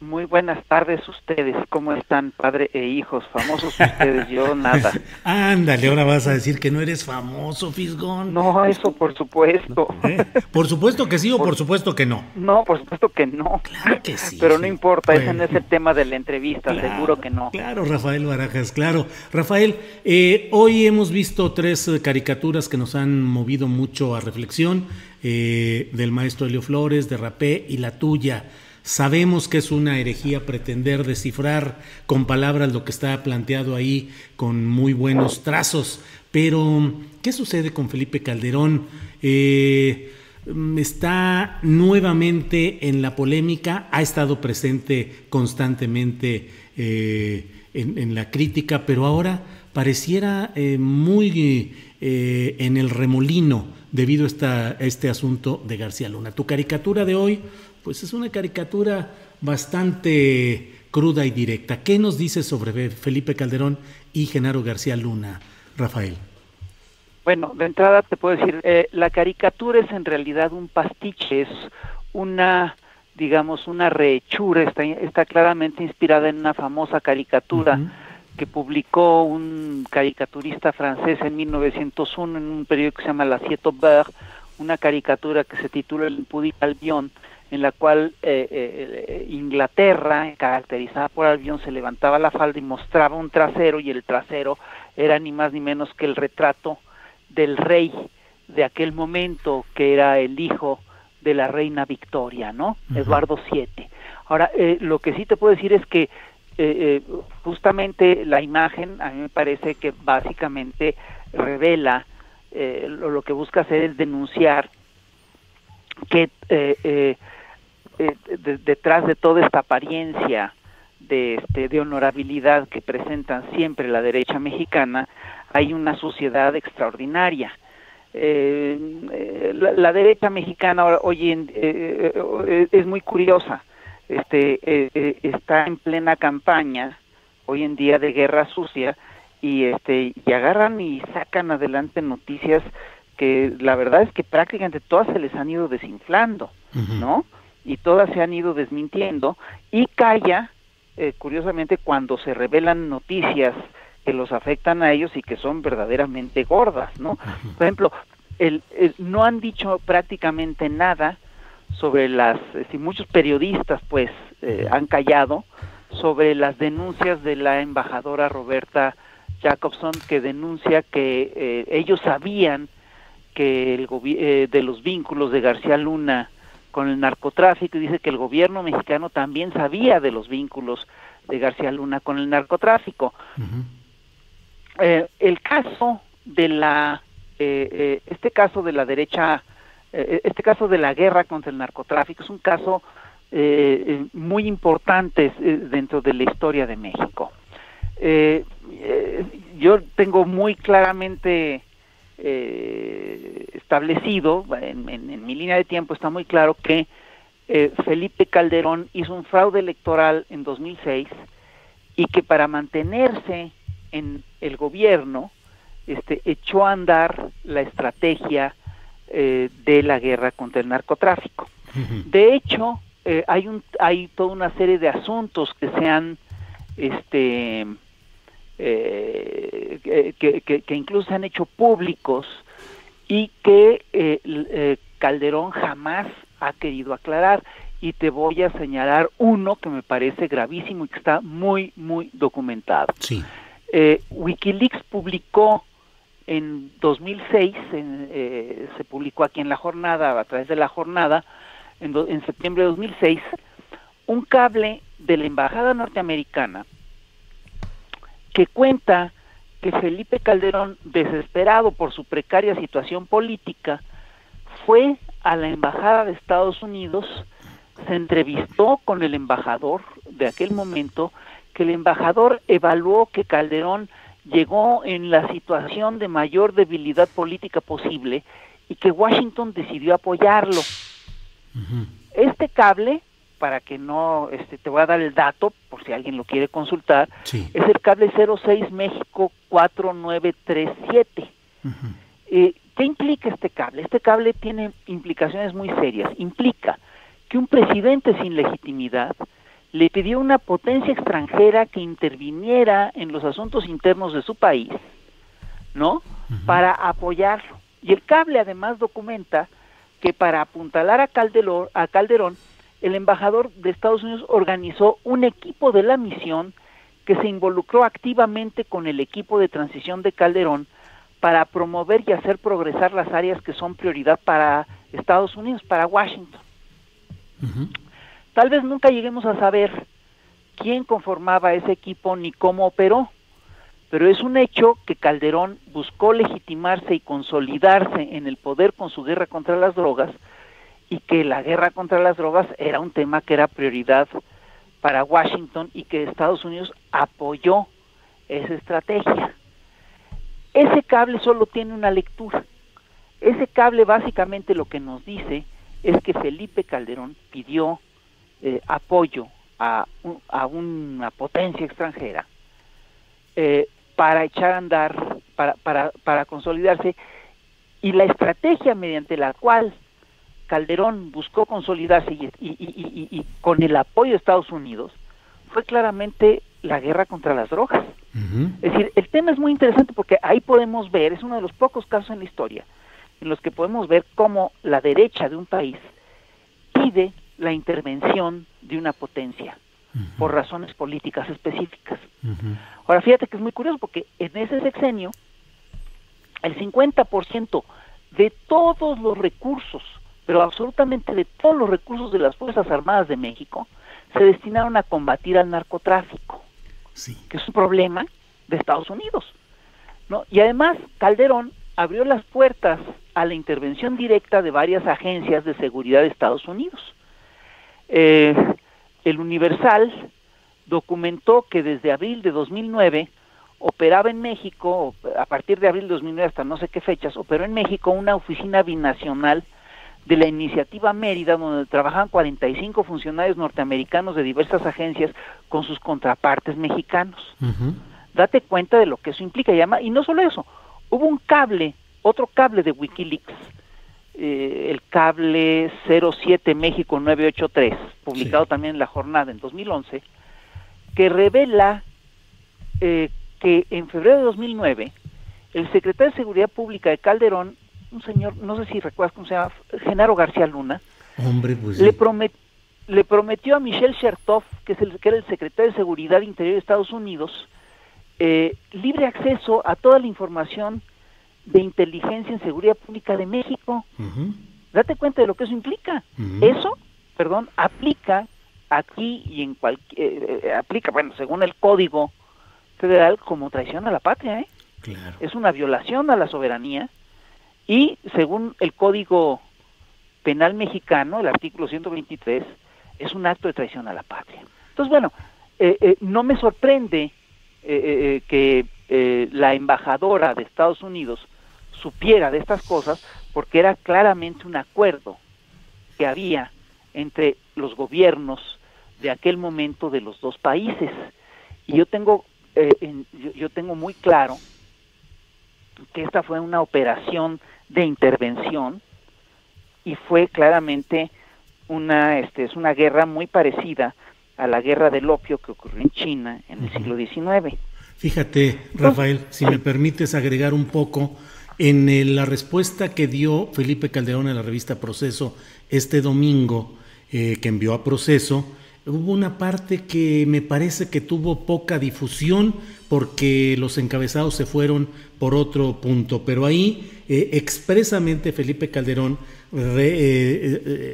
Muy buenas tardes ustedes, ¿cómo están, padre e hijos? Famosos ustedes, yo nada. Ándale, ahora vas a decir que no eres famoso, Fisgón. No, Pues, eso por supuesto. Por supuesto que sí o Por, por supuesto que no. no, por supuesto que no. Claro que sí, Pero no importa, ese no Bueno, es el tema de la entrevista, seguro claro, que no. claro, Rafael Barajas, claro. Rafael, hoy hemos visto tres caricaturas que nos han movido mucho a reflexión, del maestro Helio Flores, de Rapé y la tuya. Sabemos que es una herejía pretender descifrar con palabras lo que está planteado ahí con muy buenos trazos, pero ¿qué sucede con Felipe Calderón? Está nuevamente en la polémica, ha estado presente constantemente en la crítica, pero ahora pareciera muy en el remolino debido a este asunto de García Luna. Tu caricatura de hoy, pues es una caricatura bastante cruda y directa. ¿Qué nos dices sobre Felipe Calderón y Genaro García Luna, Rafael? Bueno, de entrada te puedo decir, la caricatura es en realidad un pastiche, es una, digamos, una rehechura, está claramente inspirada en una famosa caricatura que publicó un caricaturista francés en 1901 en un periódico que se llama La Siete Aubert, una caricatura que se titula El impúdico Albión, en la cual Inglaterra, caracterizada por Albión, se levantaba la falda y mostraba un trasero, y el trasero era ni más ni menos que el retrato del rey de aquel momento, que era el hijo de la reina Victoria, ¿no? Eduardo VII. Ahora, lo que sí te puedo decir es que justamente la imagen, a mí me parece que básicamente revela, lo que busca hacer es denunciar que detrás de toda esta apariencia de honorabilidad que presentan siempre la derecha mexicana, hay una suciedad extraordinaria. La derecha mexicana hoy es muy curiosa. Está en plena campaña hoy en día de guerra sucia, y agarran y sacan adelante noticias que la verdad es que prácticamente todas se les han ido desinflando, ¿no? Y todas se han ido desmintiendo, y calla, curiosamente, cuando se revelan noticias que los afectan a ellos y que son verdaderamente gordas, ¿no? Por ejemplo, no han dicho prácticamente nada sobre muchos periodistas pues han callado sobre las denuncias de la embajadora Roberta Jacobson, que denuncia que ellos sabían que de los vínculos de García Luna con el narcotráfico, y dice que el gobierno mexicano también sabía de los vínculos de García Luna con el narcotráfico. El caso de este caso de la derecha, este caso de la guerra contra el narcotráfico es un caso muy importante dentro de la historia de México. Yo tengo muy claramente establecido, en mi línea de tiempo está muy claro que Felipe Calderón hizo un fraude electoral en 2006, y que para mantenerse en el gobierno echó a andar la estrategia de la guerra contra el narcotráfico. De hecho, hay toda una serie de asuntos que se han que incluso se han hecho públicos, y que Calderón jamás ha querido aclarar, y te voy a señalar uno que me parece gravísimo y que está muy, muy documentado. Sí. WikiLeaks publicó en 2006, se publicó aquí en La Jornada, a través de La Jornada, en septiembre de 2006, un cable de la embajada norteamericana que cuenta que Felipe Calderón, desesperado por su precaria situación política, fue a la embajada de Estados Unidos, se entrevistó con el embajador de aquel momento, que el embajador evaluó que Calderón llegó en la situación de mayor debilidad política posible, y que Washington decidió apoyarlo. Este cable, para que no, te voy a dar el dato por si alguien lo quiere consultar, sí, es el cable 06 México 4937. ¿Qué implica este cable? Este cable tiene implicaciones muy serias. Implica que un presidente sin legitimidad le pidió a una potencia extranjera que interviniera en los asuntos internos de su país, ¿no? Para apoyarlo. Y el cable además documenta que para apuntalar a Calderón, el embajador de Estados Unidos organizó un equipo de la misión que se involucró activamente con el equipo de transición de Calderón para promover y hacer progresar las áreas que son prioridad para Estados Unidos, para Washington. Tal vez nunca lleguemos a saber quién conformaba ese equipo ni cómo operó, pero es un hecho que Calderón buscó legitimarse y consolidarse en el poder con su guerra contra las drogas, y que la guerra contra las drogas era un tema que era prioridad para Washington y que Estados Unidos apoyó esa estrategia. Ese cable solo tiene una lectura. Ese cable básicamente lo que nos dice es que Felipe Calderón pidió apoyo a una potencia extranjera para echar a andar, para consolidarse, y la estrategia mediante la cual Calderón buscó consolidarse y con el apoyo de Estados Unidos fue claramente la guerra contra las drogas. Es decir, el tema es muy interesante porque ahí podemos ver, es uno de los pocos casos en la historia en los que podemos ver cómo la derecha de un país pide la intervención de una potencia por razones políticas específicas. Ahora, fíjate que es muy curioso porque en ese sexenio el 50% de todos los recursos, pero absolutamente de todos los recursos de las Fuerzas Armadas de México, se destinaron a combatir al narcotráfico, que es un problema de Estados Unidos, ¿no? Y además Calderón abrió las puertas a la intervención directa de varias agencias de seguridad de Estados Unidos. El Universal documentó que desde abril de 2009 operaba en México, a partir de abril de 2009 hasta no sé qué fechas, operó en México una oficina binacional de la Iniciativa Mérida, donde trabajaban 45 funcionarios norteamericanos de diversas agencias con sus contrapartes mexicanos. Date cuenta de lo que eso implica. Y no solo eso, hubo un cable, otro cable de Wikileaks, el cable 07 México 983, publicado también en La Jornada en 2011, que revela que en febrero de 2009, el secretario de Seguridad Pública de Calderón, un señor, no sé si recuerdas cómo se llama, Genaro García Luna, hombre, pues le prometió a Michel Chertoff, que era el secretario de Seguridad Interior de Estados Unidos, libre acceso a toda la información de inteligencia en seguridad pública de México. Date cuenta de lo que eso implica. Eso, aplica aquí y en cualquier, aplica, bueno, según el Código Federal, como traición a la patria, Claro. Es una violación a la soberanía, y según el Código Penal mexicano, el artículo 123, es un acto de traición a la patria. Entonces, bueno, no me sorprende que la embajadora de Estados Unidos supiera de estas cosas, porque era claramente un acuerdo que había entre los gobiernos de aquel momento de los dos países. Y yo tengo muy claro que esta fue una operación de intervención y fue claramente es una guerra muy parecida a la guerra del opio que ocurrió en China en el siglo XIX. Fíjate, Rafael, si me permites agregar un poco, en la respuesta que dio Felipe Calderón a la revista Proceso este domingo, que envió a Proceso, hubo una parte que me parece que tuvo poca difusión porque los encabezados se fueron por otro punto, pero ahí expresamente Felipe Calderón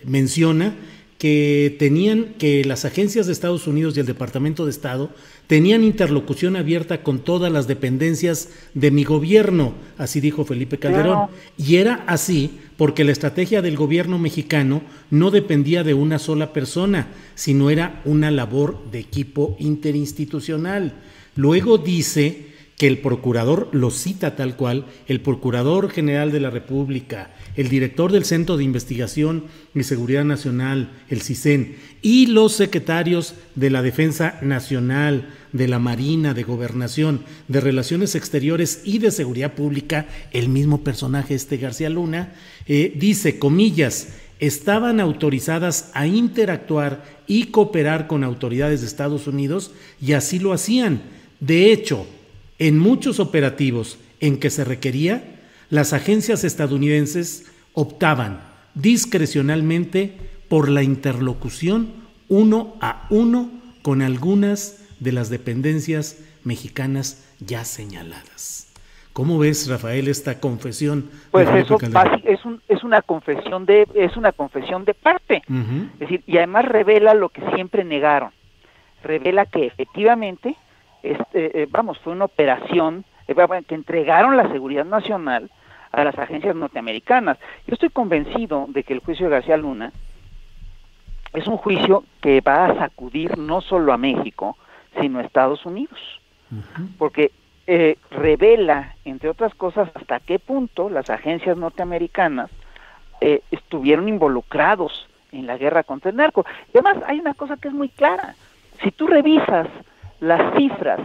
menciona que las agencias de Estados Unidos y el Departamento de Estado tenían interlocución abierta con todas las dependencias de mi gobierno, así dijo Felipe Calderón. Claro. Y era así porque la estrategia del gobierno mexicano no dependía de una sola persona, sino era una labor de equipo interinstitucional. Luego dice que el procurador, lo cita tal cual, el Procurador General de la República, el director del Centro de Investigación y Seguridad Nacional, el CISEN, y los secretarios de la Defensa Nacional, de la Marina, de Gobernación, de Relaciones Exteriores y de Seguridad Pública, el mismo personaje García Luna, dice, comillas, estaban autorizadas a interactuar y cooperar con autoridades de Estados Unidos y así lo hacían. De hecho, en muchos operativos en que se requería, las agencias estadounidenses optaban discrecionalmente por la interlocución uno a uno con algunas de las dependencias mexicanas ya señaladas. ¿Cómo ves, Rafael, esta confesión? Pues eso es una confesión de parte. Uh-huh. Es decir, y además revela lo que siempre negaron. Revela que efectivamente fue una operación que entregaron la seguridad nacional a las agencias norteamericanas. Yo estoy convencido de que el juicio de García Luna es un juicio que va a sacudir no solo a México, sino a Estados Unidos. Uh-huh. Porque revela, entre otras cosas, hasta qué punto las agencias norteamericanas estuvieron involucrados en la guerra contra el narco. Y además hay una cosa que es muy clara. Si tú revisas las cifras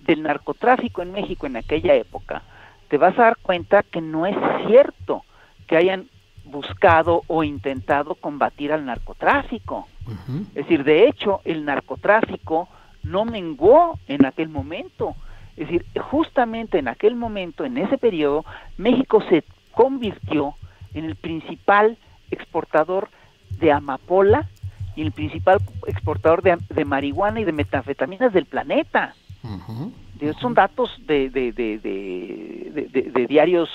del narcotráfico en México en aquella época, te vas a dar cuenta que no es cierto que hayan buscado o intentado combatir al narcotráfico. Uh-huh. Es decir, de hecho, el narcotráfico no menguó en aquel momento. Es decir, justamente en aquel momento, en ese periodo, México se convirtió en el principal exportador de amapola y el principal exportador de marihuana y de metanfetaminas del planeta. Uh-huh. Son datos de diarios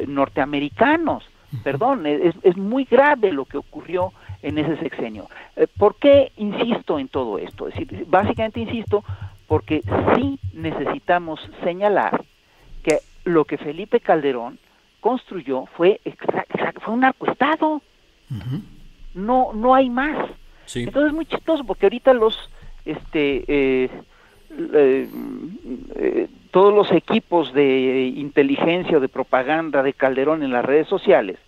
norteamericanos. Perdón, es muy grave lo que ocurrió en ese sexenio. ¿Por qué insisto en todo esto? Es decir, básicamente insisto porque sí necesitamos señalar que lo que Felipe Calderón construyó fue un narcoestado. Uh-huh. No hay más. Sí. Entonces es muy chistoso porque ahorita todos los equipos de inteligencia o de propaganda de Calderón en las redes sociales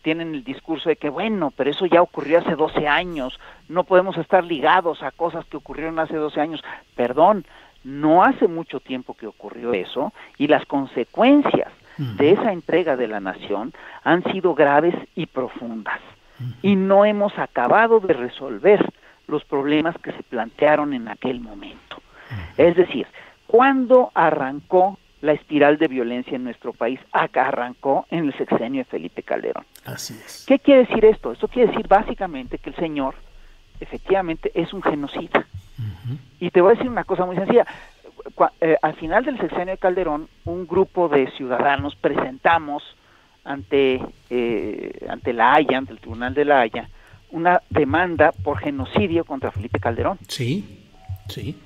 tienen el discurso de que bueno, pero eso ya ocurrió hace 12 años, no podemos estar ligados a cosas que ocurrieron hace 12 años. Perdón, no hace mucho tiempo que ocurrió eso y las consecuencias de esa entrega de la nación han sido graves y profundas y no hemos acabado de resolver los problemas que se plantearon en aquel momento. Es decir, ¿cuándo arrancó la espiral de violencia en nuestro país? Arrancó en el sexenio de Felipe Calderón. Así es. ¿Qué quiere decir esto? Esto quiere decir básicamente que el señor efectivamente es un genocida. Uh-huh. Y te voy a decir una cosa muy sencilla. Al final del sexenio de Calderón, un grupo de ciudadanos presentamos ante la Haya, ante el Tribunal de la Haya, una demanda por genocidio contra Felipe Calderón. Sí.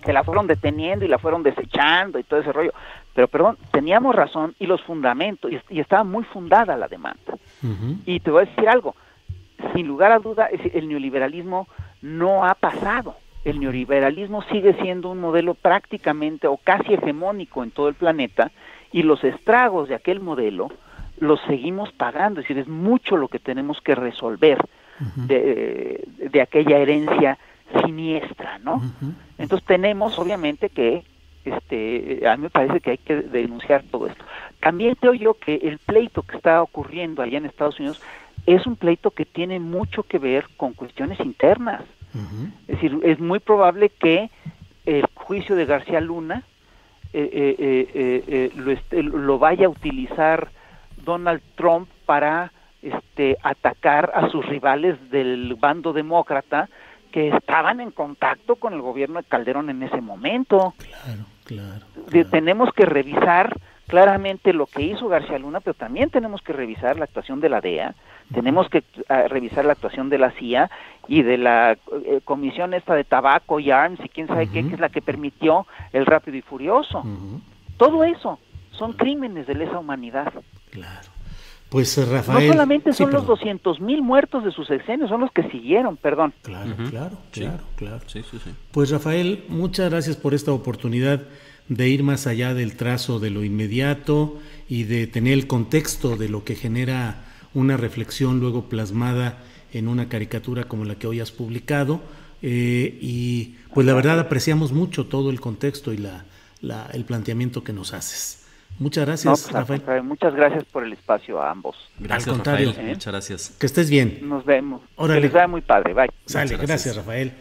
Que la fueron deteniendo y la fueron desechando y todo ese rollo. Pero perdón, teníamos razón y los fundamentos, y estaba muy fundada la demanda. Uh-huh. Y te voy a decir algo, sin lugar a duda, el neoliberalismo no ha pasado. El neoliberalismo sigue siendo un modelo prácticamente o casi hegemónico en todo el planeta, y los estragos de aquel modelo los seguimos pagando. Es decir, es mucho lo que tenemos que resolver uh-huh. de aquella herencia siniestra, ¿no? Uh-huh. Entonces tenemos obviamente que a mí me parece que hay que denunciar todo esto. También creo yo que el pleito que está ocurriendo allá en Estados Unidos es un pleito que tiene mucho que ver con cuestiones internas. Uh-huh. Es decir, es muy probable que el juicio de García Luna lo vaya a utilizar Donald Trump para atacar a sus rivales del bando demócrata que estaban en contacto con el gobierno de Calderón en ese momento. Claro. Tenemos que revisar claramente lo que hizo García Luna, pero también tenemos que revisar la actuación de la DEA, tenemos que revisar la actuación de la CIA y de la comisión esta de tabaco y arms y quién sabe uh-huh. qué, que es la que permitió el Rápido y Furioso. Uh-huh. Todo eso son crímenes de lesa humanidad. Claro. Pues Rafael... No solamente son los 200,000 muertos de sus sexenios, son los que siguieron, perdón. Claro. Sí. Pues Rafael, muchas gracias por esta oportunidad de ir más allá del trazo de lo inmediato y de tener el contexto de lo que genera una reflexión luego plasmada en una caricatura como la que hoy has publicado. Y pues la verdad apreciamos mucho todo el contexto y el planteamiento que nos haces. Muchas gracias, No, pues, Rafael. muchas gracias por el espacio a ambos. Gracias, Al contrario. Rafael. Muchas gracias. Que estés bien. Nos vemos. Órale. Que les vaya muy padre. Bye. Sale, Muchas gracias, gracias. Rafael.